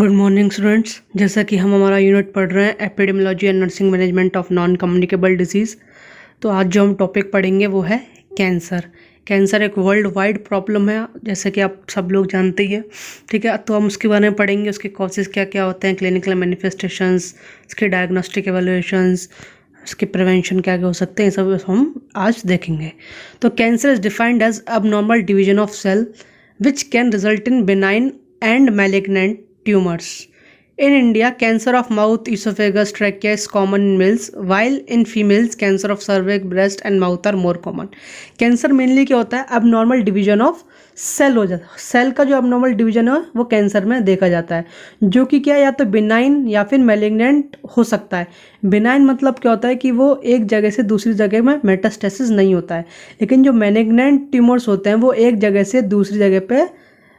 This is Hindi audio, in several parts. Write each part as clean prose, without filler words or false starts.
Good morning students. जैसा कि हम हमारा यूनिट पढ़ रहे हैं epidemiology and nursing management of non communicable disease. तो आज जो हम टॉपिक पढ़ेंगे वो है कैंसर। कैंसर एक वर्ल्ड वाइड प्रॉब्लम है, जैसे कि आप सब लोग जानते ही हैं। ठीक है, तो हम उसके बारे में पढ़ेंगे, उसके कॉजेज़ क्या क्या होते हैं, क्लिनिकल मैनिफेस्टेशंस, उसके डायग्नोस्टिक एवेल्युएशंस, उसके प्रिवेंशन क्या क्या हो सकते हैं, सब हम आज देखेंगे। तो cancer is defined as abnormal division of cell which can result in benign and malignant tumors. In India, cancer of mouth, esophagus, trachea is common in males, while in females, cancer of cervix, breast and mouth are more common. Cancer mainly क्या होता है? abnormal division of सेल हो जाता है। सेल का जो abnormal division है वो कैंसर में देखा जाता है, जो कि क्या या तो बिनाइन या फिर मैलिग्नेंट हो सकता है। बिनाइन मतलब क्या होता है कि वो एक जगह से दूसरी जगह में मेटास्टेसिस नहीं होता है, लेकिन जो मैलिग्नेंट ट्यूमर्स होते हैं वो एक जगह से दूसरी जगह पे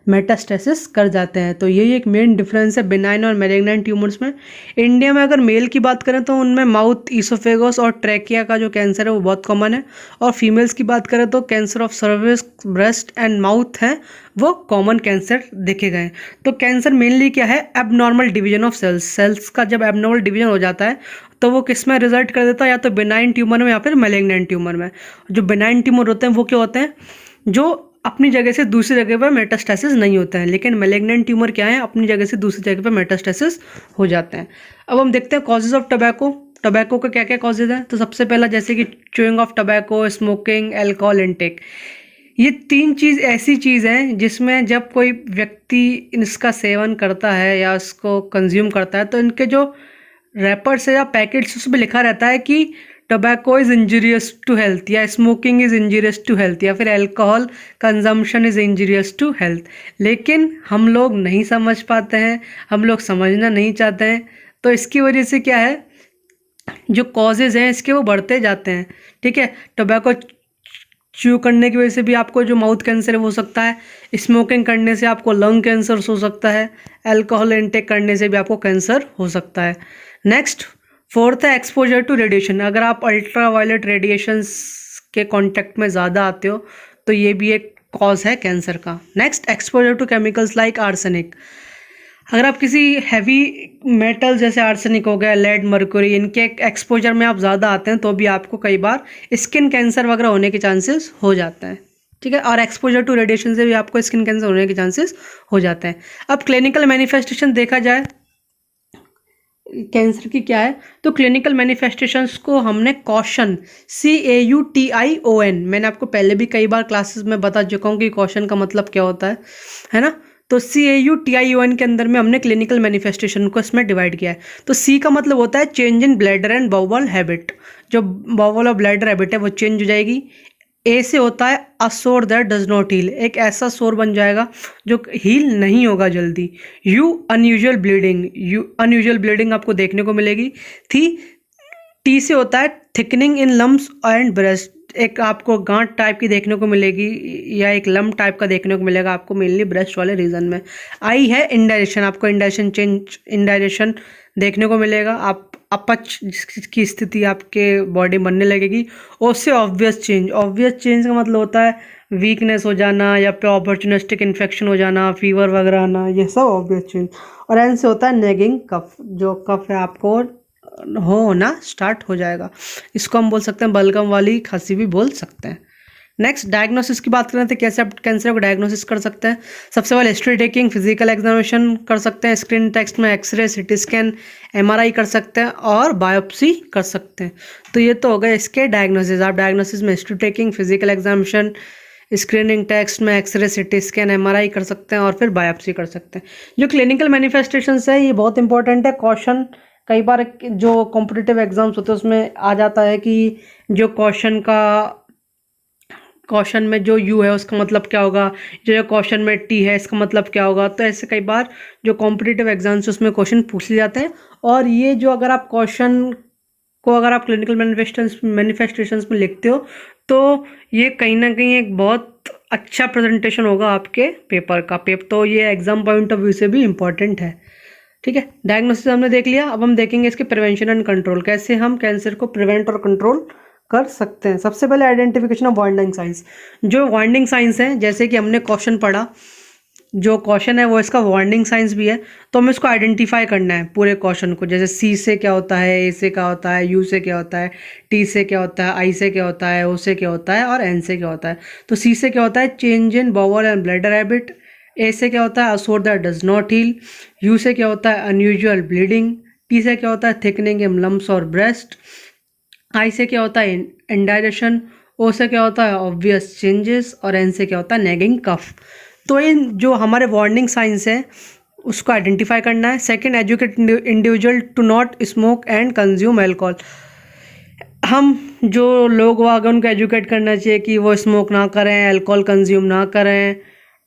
मेटास्टेसिस कर जाते हैं। तो यही एक मेन डिफरेंस है बिनाइन और मैलिग्नेंट ट्यूमर्स में। इंडिया में अगर मेल की बात करें तो उनमें माउथ, ईसोफेगस और ट्रैकिया का जो कैंसर है वो बहुत कॉमन है, और फीमेल्स की बात करें तो cancer of cervix, breast and mouth है वो कॉमन कैंसर देखे गए। तो कैंसर मेनली क्या है? Abnormal division of cells. Cells का जब एबनॉर्मल डिवीजन हो जाता है तो वो किस में रिजल्ट कर देता है? या तो बिनाइन ट्यूमर में या फिर मैलिग्नेंट ट्यूमर में। जो बिनाइन ट्यूमर होते हैं वो क्या होते हैं? जो अपनी जगह से दूसरी जगह पर मेटास्टेसिस नहीं होता है, लेकिन मैलिग्नेंट ट्यूमर क्या है? अपनी जगह से दूसरी जगह पर मेटास्टेसिस हो जाते हैं। अब हम देखते हैं कॉजेज ऑफ टबैको। टबैको का क्या क्या कॉजेज हैं? तो सबसे पहला जैसे कि chewing of tobacco, smoking, alcohol intake. ये तीन चीज़ ऐसी चीज़ हैं जिसमें जब कोई व्यक्ति इसका सेवन करता है या इसको कंज्यूम करता है तो इनके जो रैपर्स है या पैकेट्स उसमें लिखा रहता है कि tobacco is injurious to health, या smoking is injurious to health, या फिर alcohol consumption is injurious to health. लेकिन हम लोग नहीं समझ पाते हैं, हम लोग समझना नहीं चाहते हैं। तो इसकी वजह से क्या है, जो कॉजेज़ हैं इसके वो बढ़ते जाते हैं। ठीक है, टोबैको च्यू करने की वजह से भी आपको जो माउथ कैंसर हो सकता है, स्मोकिंग करने से आपको लंग कैंसर हो सकता है, अल्कोहल इनटेक करने से भी आपको कैंसर हो सकता है। नेक्स्ट, फोर्थ है एक्सपोजर टू रेडिएशन। अगर आप अल्ट्रा वायलेट रेडिएशंस के कांटेक्ट में ज़्यादा आते हो तो ये भी एक कॉज है कैंसर का। Next, exposure to chemicals like arsenic. अगर आप किसी हैवी मेटल जैसे आर्सेनिक हो गया, लेड, मर्क्यूरी, इनके एक्सपोजर में आप ज़्यादा आते हैं तो भी आपको कई बार स्किन कैंसर वगैरह होने के चांसेस हो जाते हैं। ठीक है, और एक्सपोजर टू रेडिएशन से भी आपको स्किन कैंसर होने के चांसेस हो जाते हैं। अब क्लिनिकल मैनिफेस्टेशन देखा जाए कैंसर की क्या है, तो क्लिनिकल मैनिफेस्टेशंस को हमने कॉशन, CAUTION, मैंने आपको पहले भी कई बार क्लासेस में बता चुका हूँ कि कॉशन का मतलब क्या होता है ना। तो CAUTION के अंदर में हमने क्लिनिकल मैनिफेस्टेशन को इसमें डिवाइड किया है। तो C का मतलब होता है change in bladder and bowel habit. जो बाउल और ब्लैडर हैबिट है वो चेंज हो जाएगी। ए से होता है a sore that does not heal, एक ऐसा सोर बन जाएगा जो हील नहीं होगा जल्दी। You, unusual bleeding, unusual bleeding आपको देखने को मिलेगी। टी से होता है thickening in lumps and breast, एक आपको गांठ टाइप की देखने को मिलेगी या एक लम्प टाइप का देखने को मिलेगा आपको मेनली ब्रेस्ट वाले रीजन में। आई है इंडायरेक्शन, आपको इंडायरेक्शन चेंज, इंडायरेक्शन देखने को मिलेगा, आप अपच की स्थिति आपके बॉडी बनने लगेगी। और उससे ऑब्वियस चेंज, ऑब्वियस चेंज का मतलब होता है वीकनेस हो जाना या फिर अपॉर्चुनिस्टिक इन्फेक्शन हो जाना, फीवर वगैरह आना, ये सब ऑब्वियस चेंज। और एन से होता है नेगिंग कफ, जो कफ है आपको होना स्टार्ट हो जाएगा। इसको हम बोल सकते हैं बलगम वाली खांसी भी बोल सकते हैं। नेक्स्ट, डायग्नोसिस की बात करें तो कैसे आप कैंसर को डायग्नोसिस कर सकते हैं। सबसे पहले हिस्ट्री टेकिंग, फिजिकल एग्जामिनेशन कर सकते हैं, स्क्रीन टेस्ट में एक्सरे, सिटी स्कैन, MRI कर सकते हैं और बायोप्सी कर सकते हैं। तो ये तो हो गए इसके डायग्नोसिस। आप डायग्नोसिस में history taking, physical examination, screening test में एक्सरे, सिटी स्कैन, MRI कर सकते हैं और फिर बायोप्सी कर सकते हैं। जो क्लिनिकल मैनिफेस्टेशंस है ये बहुत इंपॉर्टेंट है। कॉशन, कई बार जो कॉम्पिटिटिव एग्जाम्स होते हैं उसमें आ जाता है कि जो क्वेश्चन में जो यू है उसका मतलब क्या होगा, जो क्वेश्चन में टी है इसका मतलब क्या होगा। तो ऐसे कई बार जो कॉम्पिटिटिव एग्जाम्स उसमें क्वेश्चन पूछ लिए जाते हैं। और ये जो अगर आप क्वेश्चन को अगर आप क्लिनिकल मैनिफेस्टेशंस में लिखते हो तो ये कहीं ना कहीं एक बहुत अच्छा प्रेजेंटेशन होगा आपके पेपर का। तो ये एग्जाम पॉइंट ऑफ व्यू से भी इम्पॉर्टेंट है। ठीक है, डायग्नोसिस हमने देख लिया। अब हम देखेंगे इसके प्रिवेंशन एंड कंट्रोल, कैसे हम कैंसर को प्रिवेंट और कंट्रोल कर सकते हैं। सबसे पहले आइडेंटिफिकेशन ऑफ वार्निंग साइंस। जो वार्निंग साइंस हैं, जैसे कि हमने क्वेश्चन पढ़ा जो क्वेश्चन है वो इसका वार्निंग साइंस भी है, तो हमें इसको आइडेंटिफाई करना है पूरे क्वेश्चन को। जैसे सी से क्या होता है, ए से क्या होता है, यू से क्या होता है, टी से क्या होता है, आई से क्या होता है, ओ से क्या होता है और एन से क्या होता है। तो सी से क्या होता है, change in bowel and bladder habit. A से क्या होता है, a sore that does not heal. U से क्या होता है, अनयूजुअल ब्लीडिंग। टी से क्या होता है, थिकनिंग इन लम्प्स और ब्रेस्ट। आई से क्या होता है, इंडाइजेशन। ओ से क्या होता है, ऑब्वियस चेंजेस। और एन से क्या होता है, नेगिंग कफ। तो इन जो हमारे वार्निंग साइंस है उसको आइडेंटिफाई करना है। Second, educate individual to not smoke and consume alcohol. हम जो लोग वाग उनको एजुकेट करना चाहिए कि वो स्मोक ना करें, अल्कोहल कंज्यूम ना करें,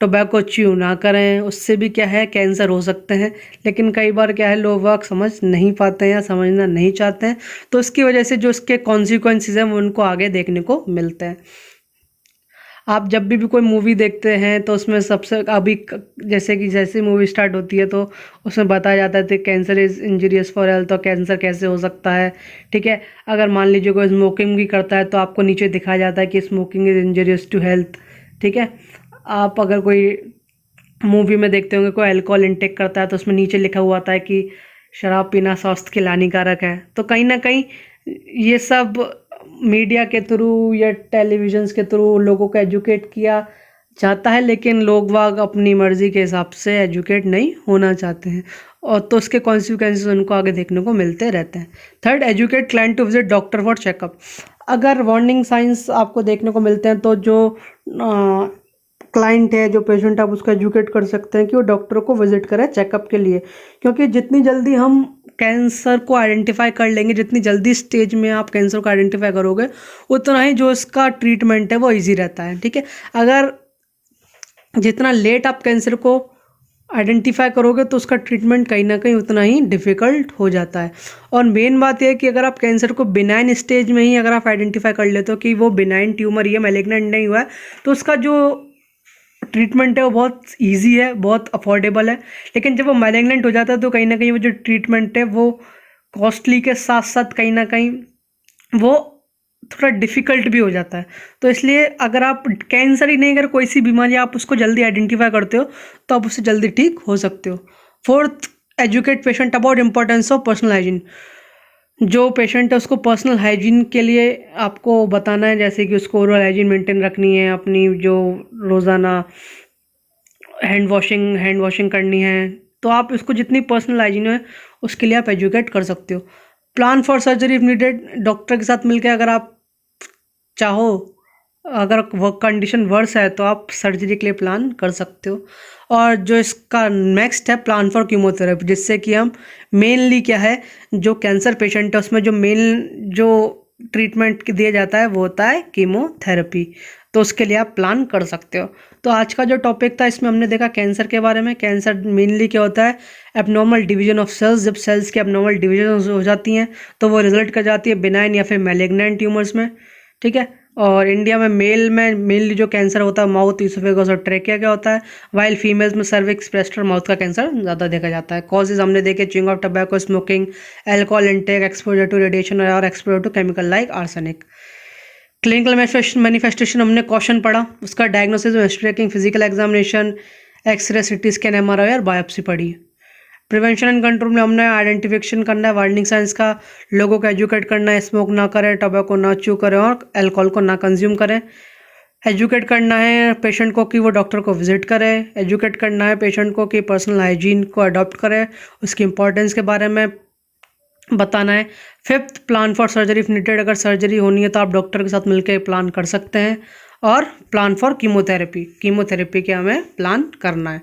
टोबैको च्यू ना करें। उससे भी क्या है, कैंसर हो सकते हैं। लेकिन कई बार क्या है, लोग वाग समझ नहीं पाते हैं या समझना नहीं चाहते हैं, तो इसकी वजह से जो इसके कॉन्सिक्वेंसेस हैं वो उनको आगे देखने को मिलते हैं। आप जब भी कोई मूवी देखते हैं तो उसमें सबसे अभी जैसे मूवी स्टार्ट होती है तो उसमें बताया जाता है कि cancer is injurious for health, और कैंसर कैसे हो सकता है। ठीक है, अगर मान लीजिए कोई स्मोकिंग भी करता है तो आपको नीचे दिखाया जाता है कि smoking is injurious to health. ठीक है, आप अगर कोई मूवी में देखते होंगे कोई अल्कोहल इंटेक करता है तो उसमें नीचे लिखा हुआ आता है कि शराब पीना स्वास्थ्य के लिए हानिकारक है। तो कहीं ना कहीं ये सब मीडिया के थ्रू या टेलीविजन्स के थ्रू लोगों को एजुकेट किया जाता है, लेकिन लोग वाग अपनी मर्जी के हिसाब से एजुकेट नहीं होना चाहते हैं, और तो उसके कॉन्सिक्वेंसेस उनको आगे देखने को मिलते रहते हैं। Third, educate client to visit doctor for checkup. अगर वार्निंग साइंस आपको देखने को मिलते हैं तो जो क्लाइंट है, जो पेशेंट, आप उसको एजुकेट कर सकते हैं कि वो डॉक्टर को विजिट करें चेकअप के लिए। क्योंकि जितनी जल्दी हम कैंसर को आइडेंटिफाई कर लेंगे, जितनी जल्दी स्टेज में आप कैंसर को आइडेंटिफाई करोगे, उतना ही जो इसका ट्रीटमेंट है वो इजी रहता है। ठीक है, अगर जितना लेट आप कैंसर को आइडेंटिफाई करोगे तो उसका ट्रीटमेंट कहीं ना कहीं उतना ही डिफ़िकल्ट हो जाता है। और मेन बात यह है कि अगर आप कैंसर को बिनाइन स्टेज में ही अगर आप आइडेंटिफाई कर लेते हो कि वो बिनाइन ट्यूमर या मैलिग्नेंट नहीं हुआ है, तो उसका जो ट्रीटमेंट है वो बहुत इजी है, बहुत अफोर्डेबल है। लेकिन जब वो मैलिग्नेंट हो जाता है तो कहीं ना कहीं वो जो ट्रीटमेंट है वो कॉस्टली के साथ साथ कहीं ना कहीं वो थोड़ा डिफ़िकल्ट भी हो जाता है। तो इसलिए अगर आप कैंसर ही नहीं, अगर कोई सी बीमारी आप उसको जल्दी आइडेंटिफाई करते हो तो आप उससे जल्दी ठीक हो सकते हो। Fourth, educate patient about importance of personal hygiene. जो पेशेंट है उसको पर्सनल हाइजीन के लिए आपको बताना है, जैसे कि उसको ओरल हाइजीन मेंटेन रखनी है, अपनी जो रोज़ाना हैंड वॉशिंग करनी है। तो आप इसको जितनी पर्सनल हाइजीन है उसके लिए आप एजुकेट कर सकते हो। Plan for surgery if needed. Doctor के साथ मिलकर अगर आप चाहो, अगर वो कंडीशन वर्स है तो आप सर्जरी के लिए प्लान कर सकते हो। और जो इसका नेक्स्ट है, प्लान फॉर कीमोथेरेपी, जिससे कि हम मेनली क्या है, जो कैंसर पेशेंट है उसमें जो मेन जो ट्रीटमेंट दिया जाता है वो होता है कीमोथेरेपी। तो उसके लिए आप प्लान कर सकते हो। तो आज का जो टॉपिक था इसमें हमने देखा कैंसर के बारे में। कैंसर मेनली क्या होता है, एबनॉर्मल डिवीजन ऑफ सेल्स। जब सेल्स की एबनॉर्मल डिवीजन हो जाती हैं तो वो रिजल्ट कर जाती है बिनाइन या फिर मैलिग्नेंट ट्यूमर्स में। ठीक है, और इंडिया में मेल में मेनली जो कैंसर होता है माउथ, ईसोफेगस और ट्रेकिया का होता है, वाइल फीमेल्स में सर्विक्स, ब्रेस्ट और माउथ का कैंसर ज़्यादा देखा जाता है। कॉजेज हमने देखे, chewing of tobacco, smoking, alcohol intake, exposure to radiation और exposure to chemical like arsenic. Clinical manifestation हमने क्वेश्चन पढ़ा, उसका diagnosis, history, physical examination, x-ray, CT scan, MRI और बायोप्सी पढ़ी। प्रिवेंशन एंड कंट्रोल में हमने आइडेंटिफिकेशन करना है, वार्निंग साइंस का, लोगों को एजुकेट करना है, स्मोक ना करें, टबैको ना च्यू करें और अल्कोहल को ना कंज्यूम करें। एजुकेट करना है पेशेंट को कि वो डॉक्टर को विजिट करे। एजुकेट करना है पेशेंट को कि पर्सनल हाइजीन को अडॉप्ट करे, उसकी इंपॉर्टेंस के बारे में बताना है। Fifth, plan for surgery if needed. अगर सर्जरी होनी है तो आप डॉक्टर के साथ मिलकर प्लान कर सकते हैं। और प्लान फॉर कीमोथेरेपी के हमें प्लान करना है।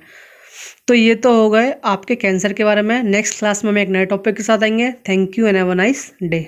तो ये तो हो गए आपके कैंसर के बारे में। नेक्स्ट क्लास में हम एक नए टॉपिक के साथ आएंगे। Thank you and have a nice day.